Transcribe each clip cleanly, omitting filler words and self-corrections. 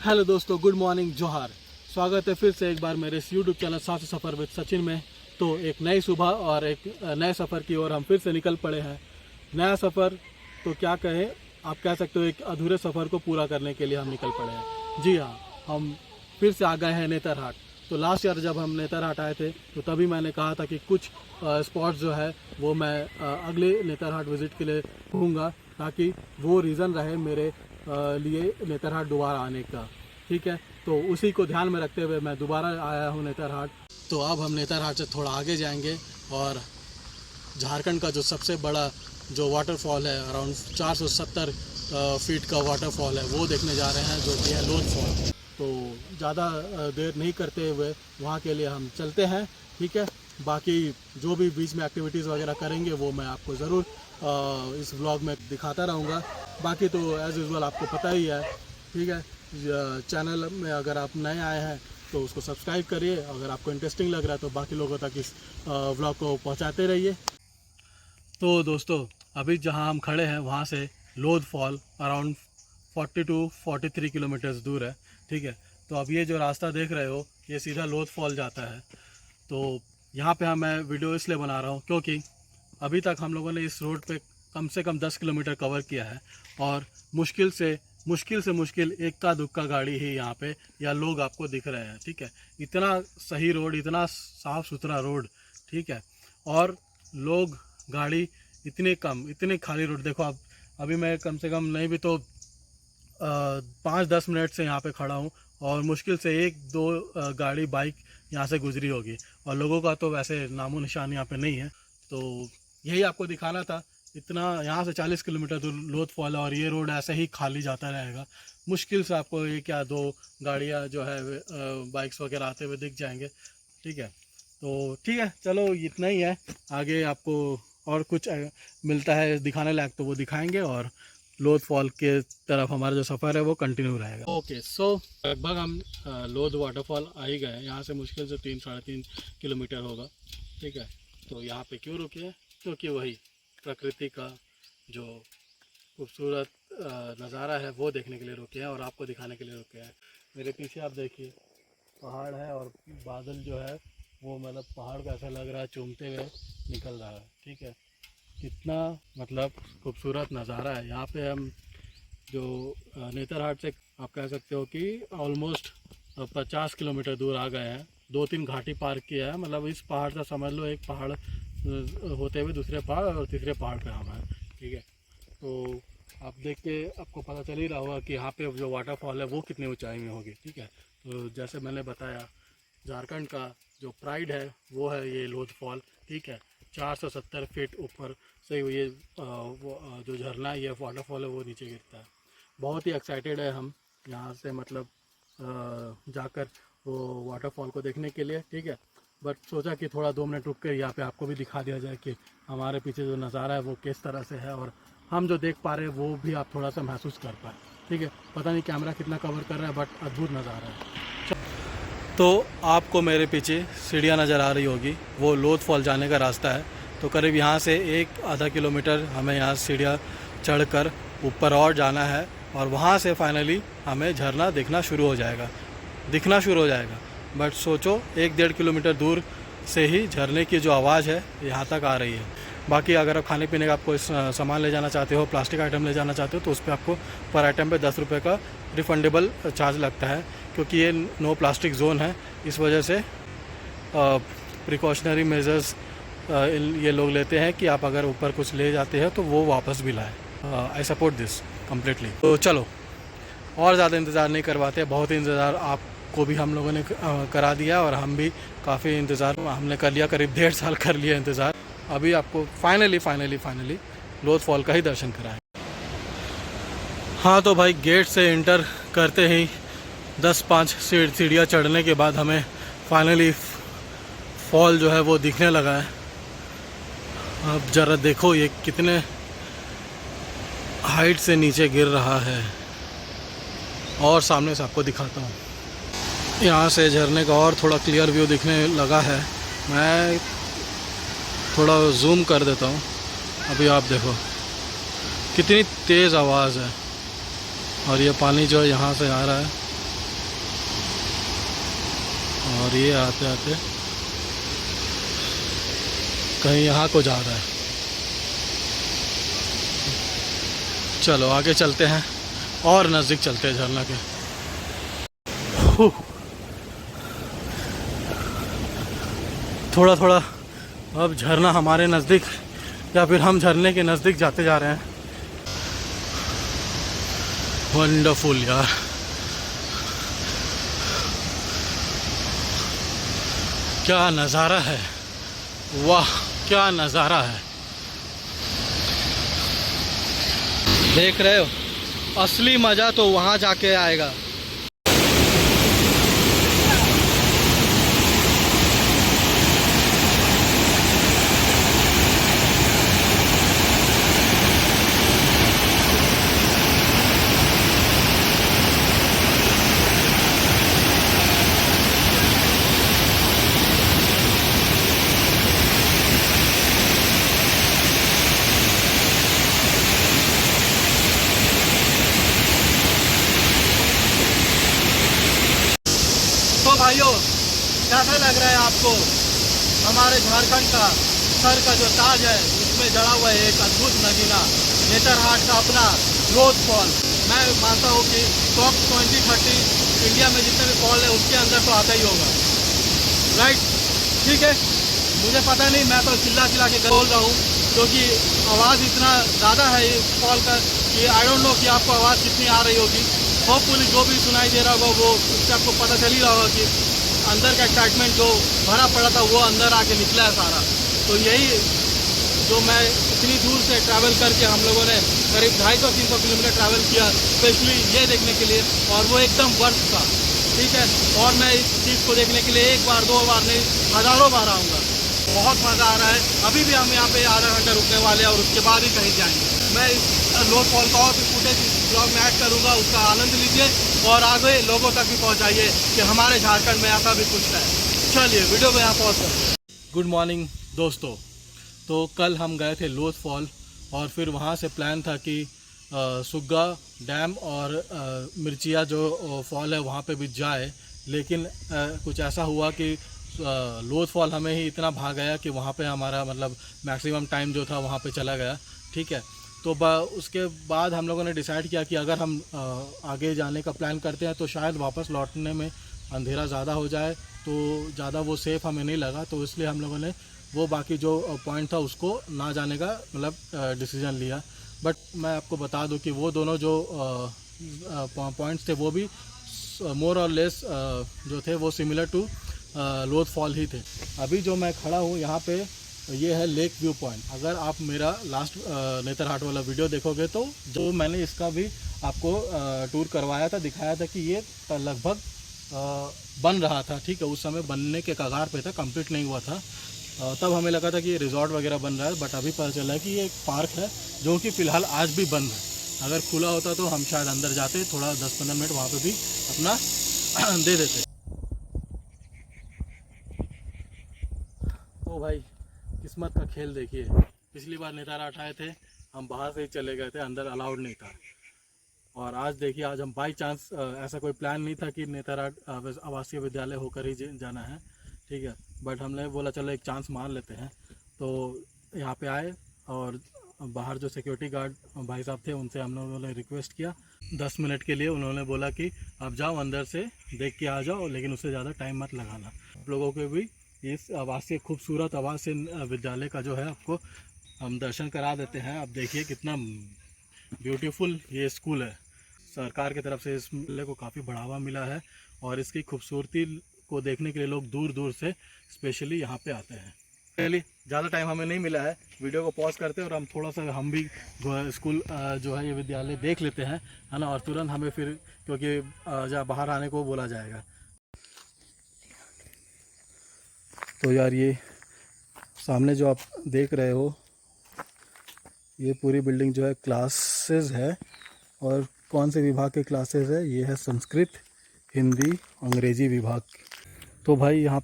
Hello दोस्तों, good morning, जोहार। स्वागत है फिर से एक बार मेरे इस यूट्यूब चैनल साथ सफ़र विद सचिन में। तो एक नई सुबह और एक नए सफ़र की ओर हम फिर से निकल पड़े हैं। नया सफ़र तो क्या कहें, आप कह सकते हो एक अधूरे सफ़र को पूरा करने के लिए हम निकल पड़े हैं। जी हाँ, हम फिर से आ गए हैं नेतरहाट। तो लास्ट ईयर जब हम नेतरहाट आए थे तो तभी मैंने कहा था कि कुछ स्पॉट्स जो है वो मैं अगले नेतरहाट विज़िट के लिए कहूँगा, ताकि वो रीज़न रहे मेरे लिए नेतरहाट दोबारा आने का। ठीक है, तो उसी को ध्यान में रखते हुए मैं दोबारा आया हूँ नेतरहाट। तो अब हम नेतरहाट से थोड़ा आगे जाएंगे और झारखंड का जो सबसे बड़ा जो वाटरफॉल है, अराउंड 470 फीट का वाटरफॉल है, वो देखने जा रहे हैं, जो कि है लोध फॉल। तो ज़्यादा देर नहीं करते हुए वहाँ के लिए हम चलते हैं। ठीक है, बाकी जो भी बीच में एक्टिविटीज़ वगैरह करेंगे वो मैं आपको ज़रूर इस व्लॉग में दिखाता रहूँगा। बाकी तो एज़ यूजुअल आपको पता ही है। ठीक है, चैनल में अगर आप नए आए हैं तो उसको सब्सक्राइब करिए। अगर आपको इंटरेस्टिंग लग रहा है तो बाकी लोगों तक इस व्लॉग को पहुँचाते रहिए। तो दोस्तों, अभी जहाँ हम खड़े हैं वहाँ से लोध फॉल अराउंड 40 to 43 किलोमीटर्स दूर है। ठीक है, तो अब ये जो रास्ता देख रहे हो ये सीधा लोध फॉल जाता है। तो यहाँ पे मैं वीडियो इसलिए बना रहा हूँ क्योंकि अभी तक हम लोगों ने इस रोड पे कम से कम 10 किलोमीटर कवर किया है और मुश्किल से मुश्किल इक्का दुक्का गाड़ी ही यहाँ पे या लोग आपको दिख रहे हैं। ठीक है, इतना सही रोड, इतना साफ़ सुथरा रोड। ठीक है, और लोग गाड़ी इतने खाली रोड। देखो आप, अभी मैं कम से कम नहीं भी तो 5-10 मिनट से यहाँ पे खड़ा हूँ और मुश्किल से 1-2 गाड़ी बाइक यहाँ से गुजरी होगी और लोगों का तो वैसे नामो निशान यहाँ पे नहीं है। तो यही आपको दिखाना था। इतना यहाँ से 40 किलोमीटर दूर लोध फॉल है और ये रोड ऐसे ही खाली जाता रहेगा। मुश्किल से आपको ये क्या 2 गाड़ियाँ जो है बाइक्स वगैरह आते हुए दिख जाएंगे। ठीक है, तो ठीक है, चलो इतना ही है। आगे आपको और कुछ मिलता है दिखाने लायक तो वो दिखाएंगे और लोध फॉल के तरफ हमारा जो सफ़र है वो कंटिन्यू रहेगा। ओके, सो लगभग हम लोध वाटरफॉल आ ही गए। यहाँ से मुश्किल से 3-3.5 किलोमीटर होगा। ठीक है, तो यहाँ पे क्यों रुके? क्योंकि वही प्रकृति का जो खूबसूरत नज़ारा है वो देखने के लिए रुके हैं और आपको दिखाने के लिए रुके हैं। मेरे पीछे आप देखिए पहाड़ है और बादल जो है वो मतलब पहाड़ को ऐसा लग रहा है चूमते हुए निकल रहा है। ठीक है, कितना मतलब खूबसूरत नज़ारा है। यहाँ पे हम जो नेतरहाट से आप कह सकते हो कि ऑलमोस्ट 50 किलोमीटर दूर आ गए हैं। 2-3 घाटी पार किया है। मतलब इस पहाड़ से समझ लो एक पहाड़ होते हुए दूसरे पहाड़ और तीसरे पहाड़ पे हम हैं। ठीक है, तो आप देख के आपको पता चल ही रहा होगा कि यहाँ पे जो वाटरफॉल है वो कितनी ऊंचाई में होगी। ठीक है, तो जैसे मैंने बताया झारखंड का जो प्राइड है वो है ये लोध फॉल। ठीक है, 470 फीट ऊपर से ये जो झरना है, ये वाटरफॉल है, वो नीचे गिरता है। बहुत ही एक्साइटेड है हम यहाँ से मतलब जाकर वो वाटरफॉल को देखने के लिए। ठीक है, बट सोचा कि थोड़ा 2 मिनट रुक कर यहाँ पे आपको भी दिखा दिया जाए कि हमारे पीछे जो नज़ारा है वो किस तरह से है और हम जो देख पा रहे हैं वो भी आप थोड़ा सा महसूस कर पाए। ठीक है, पता नहीं कैमरा कितना कवर कर रहा है बट अद्भुत नज़ारा है। तो आपको मेरे पीछे सीढ़ियाँ नज़र आ रही होगी, वो लोध फॉल जाने का रास्ता है। तो करीब यहाँ से 1-आधा किलोमीटर हमें यहाँ सीढ़ियाँ चढ़कर ऊपर और जाना है और वहाँ से फाइनली हमें झरना दिखना शुरू हो जाएगा। बट सोचो 1-1.5 किलोमीटर दूर से ही झरने की जो आवाज़ है यहाँ तक आ रही है। बाकी अगर आप खाने पीने का आपको सामान ले जाना चाहते हो, प्लास्टिक आइटम ले जाना चाहते हो, तो उस पर आपको पर आइटम पे 10 रुपये का रिफंडेबल चार्ज लगता है, क्योंकि ये नो प्लास्टिक जोन है। इस वजह से प्रिकॉशनरी मेजर्स ये लोग लेते हैं कि आप अगर ऊपर कुछ ले जाते हैं तो वो वापस भी लाएँ। I support this completely. तो चलो और ज़्यादा इंतज़ार नहीं करवाते। बहुत ही इंतज़ार आपको भी हम लोगों ने करा दिया और हम भी काफ़ी इंतज़ार हमने कर लिया, करीब 1.5 साल कर लिया इंतज़ार। अभी आपको फाइनली लोध फॉल का ही दर्शन कराएं। हाँ तो भाई, गेट से एंटर करते ही 10-5 सीढ़ियाँ चढ़ने के बाद हमें फाइनली फॉल जो है वो दिखने लगा है। अब ज़रा देखो ये कितने हाइट से नीचे गिर रहा है और सामने से आपको दिखाता हूँ। यहाँ से झरने का और थोड़ा क्लियर व्यू दिखने लगा है। मैं थोड़ा जूम कर देता हूँ। अभी आप देखो कितनी तेज़ आवाज़ है और ये पानी जो है यहाँ से आ रहा है और ये आते आते कहीं यहाँ को जा रहा है। चलो आगे चलते हैं और नज़दीक चलते हैं झरना के। थोड़ा थोड़ा अब झरना हमारे नज़दीक या फिर हम झरने के नज़दीक जाते जा रहे हैं। वंडरफुल यार, क्या नज़ारा है, वाह क्या नज़ारा है। देख रहे हो, असली मज़ा तो वहाँ जाके आएगा। तो भाइयों, कैसा लग रहा है आपको हमारे झारखंड का सर का जो ताज है उसमें जड़ा हुआ है एक अद्भुत नगीना नेतरहाट का अपना लोथ फॉल। मैं मानता हूँ कि टॉप 20-30 इंडिया में जितने भी फॉल है उसके अंदर तो आता ही होगा, राइट? ठीक है, मुझे पता नहीं, मैं तो चिल्ला चिल्ला के बोल रहा हूँ क्योंकि आवाज़ इतना ज़्यादा है इस फॉल का कि आई डोंट नो कि आपको आवाज़ कितनी आ रही होगी। होपफुली जो भी सुनाई दे रहा होगा वो उससे आपको पता चल ही रहा होगा कि अंदर का एक्साइटमेंट जो भरा पड़ा था वो अंदर आके निकला है सारा। तो यही जो मैं इतनी दूर से ट्रैवल करके हम लोगों ने करीब 250-300 किलोमीटर ट्रैवल किया स्पेशली ये देखने के लिए, और वो एकदम वर्थ था, ठीक है। और मैं इस चीज़ को देखने के लिए एक बार दो बार नहीं हज़ारों बार आऊँगा। बहुत मज़ा आ रहा है। अभी भी हम यहाँ पे आधा घंटा रुकने वाले हैं और उसके बाद ही कहीं जाएंगे। मैं इस लोथ फॉल का और भी फुटेज ब्लॉग में ऐड करूँगा, उसका आनंद लीजिए और आगे लोगों तक भी पहुँचाइए कि हमारे झारखंड में ऐसा भी कुछ है। चलिए वीडियो को यहाँ पॉज करते। गुड मॉर्निंग दोस्तों। तो कल हम गए थे लोथ फॉल और फिर वहाँ से प्लान था कि सुग्गा डैम और मिर्चिया जो फॉल है वहाँ पे भी जाए, लेकिन कुछ ऐसा हुआ कि लोथ फॉल हमें ही इतना भाग गया कि वहाँ पे हमारा मतलब मैक्सिमम टाइम जो था वहाँ पे चला गया, ठीक है। तो उसके बाद हम लोगों ने डिसाइड किया कि अगर हम आगे जाने का प्लान करते हैं तो शायद वापस लौटने में अंधेरा ज़्यादा हो जाए, तो ज़्यादा वो सेफ़ हमें नहीं लगा। तो इसलिए हम लोगों ने वो बाकी जो पॉइंट था उसको ना जाने का मतलब डिसीज़न लिया। बट मैं आपको बता दूं कि वो दोनों जो पॉइंट्स थे वो भी मोर और लेस जो थे वो सिमिलर टू लोथ फॉल ही थे। अभी जो मैं खड़ा हूँ यहाँ पे ये है लेक व्यू पॉइंट। अगर आप मेरा लास्ट नेतरहाट वाला वीडियो देखोगे तो जो मैंने इसका भी आपको टूर करवाया था, दिखाया था कि ये लगभग बन रहा था, ठीक है। उस समय बनने के कगार पे था, कंप्लीट नहीं हुआ था। तब हमें लगा था कि ये रिजॉर्ट वगैरह बन रहा है, बट अभी पता चला है कि ये एक पार्क है जो कि फ़िलहाल आज भी बंद है। अगर खुला होता तो हम शायद अंदर जाते, थोड़ा 10-15 मिनट वहाँ पे भी अपना दे देते। तो भाई किस्मत का खेल देखिए, पिछली बार नेतरहाट आए थे, हम बाहर से ही चले गए थे, अंदर अलाउड नहीं था। और आज देखिए, आज हम बाई चांस, ऐसा कोई प्लान नहीं था कि नेतरहाट आवासीय विद्यालय होकर ही जाना है, ठीक है। बट हमने बोला चलो एक चांस मार लेते हैं। तो यहाँ पे आए और बाहर जो सिक्योरिटी गार्ड भाई साहब थे उनसे हम लोगों ने रिक्वेस्ट किया 10 मिनट के लिए। उन्होंने बोला कि आप जाओ अंदर से देख के आ जाओ, लेकिन उससे ज़्यादा टाइम मत लगाना। आप लोगों को भी इस आवासीय खूबसूरत आवासीय विद्यालय का जो है आपको हम दर्शन करा देते हैं। आप देखिए कितना ब्यूटीफुल ये स्कूल है। सरकार की तरफ से इस मेले को काफ़ी बढ़ावा मिला है और इसकी खूबसूरती को देखने के लिए लोग दूर दूर से स्पेशली यहाँ पे आते हैं। चलिए, ज़्यादा टाइम हमें नहीं मिला है, वीडियो को पॉज करते हैं और हम थोड़ा सा हम भी स्कूल जो है ये विद्यालय देख लेते हैं, है ना। और तुरंत हमें फिर क्योंकि जहाँ बाहर आने को बोला जाएगा। तो यार ये सामने जो आप देख रहे हो ये पूरी बिल्डिंग जो है क्लासेस है। और कौन से विभाग के क्लासेस है? ये है संस्कृत, हिंदी, अंग्रेजी विभाग। तो भाई यहाँ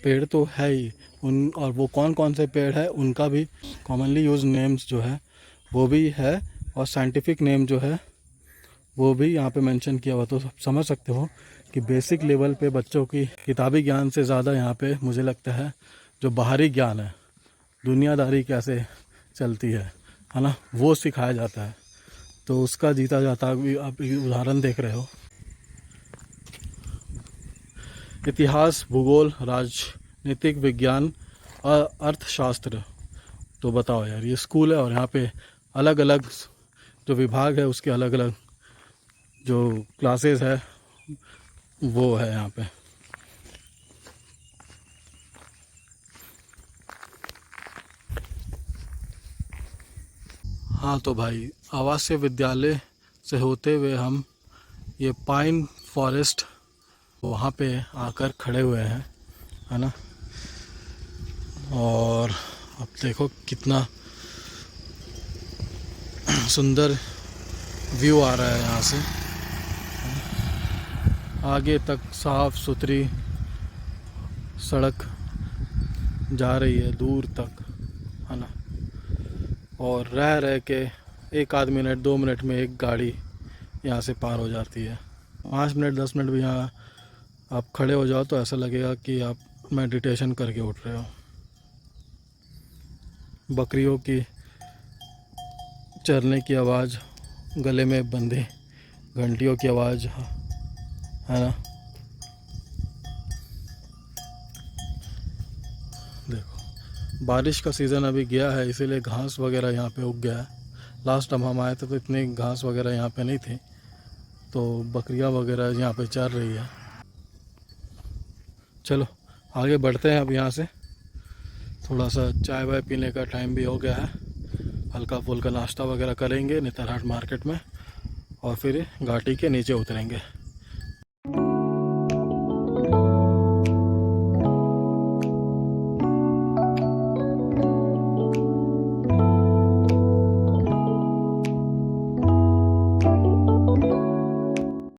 पेड़ तो है ही उन, और वो कौन कौन से पेड़ है उनका भी कॉमनली यूज नेम्स जो है वो भी है, और साइंटिफिक नेम जो है वो भी यहाँ पे मेंशन किया हुआ। तो आप समझ सकते हो कि बेसिक लेवल पे बच्चों की किताबी ज्ञान से ज़्यादा यहाँ पे मुझे लगता है जो बाहरी ज्ञान है, दुनियादारी कैसे चलती है ना, वो सिखाया जाता है। तो उसका जीता जाता भी आप उदाहरण देख रहे हो। इतिहास, भूगोल, राजनीतिक विज्ञान और अर्थशास्त्र। तो बताओ यार, ये स्कूल है और यहाँ पे अलग अलग जो विभाग है उसके अलग अलग जो क्लासेस है वो है यहाँ पे। हाँ तो भाई, आवासीय विद्यालय से होते हुए हम ये पाइन फॉरेस्ट वहाँ पे आकर खड़े हुए हैं, है ना। और अब देखो कितना सुंदर व्यू आ रहा है यहाँ से। आगे तक साफ सुथरी सड़क जा रही है दूर तक, है ना। और रह के 1 आध मिनट 2 मिनट में एक गाड़ी यहाँ से पार हो जाती है। 5 मिनट 10 मिनट भी यहाँ आप खड़े हो जाओ तो ऐसा लगेगा कि आप मेडिटेशन करके उठ रहे हो। बकरियों की चरने की आवाज़, गले में बंधे घंटियों की आवाज़, है ना। देखो बारिश का सीज़न अभी गया है, इसीलिए घास वगैरह यहाँ पे उग गया है। लास्ट टाइम हम आए थे तो इतनी घास वगैरह यहाँ पे नहीं थी, तो बकरियाँ वगैरह यहाँ पे चर रही है। चलो आगे बढ़ते हैं अब यहाँ से। थोड़ा सा चाय वाय पीने का टाइम भी हो गया है, हल्का फुल्का नाश्ता वगैरह करेंगे नेतरहाट मार्केट में और फिर घाटी के नीचे उतरेंगे।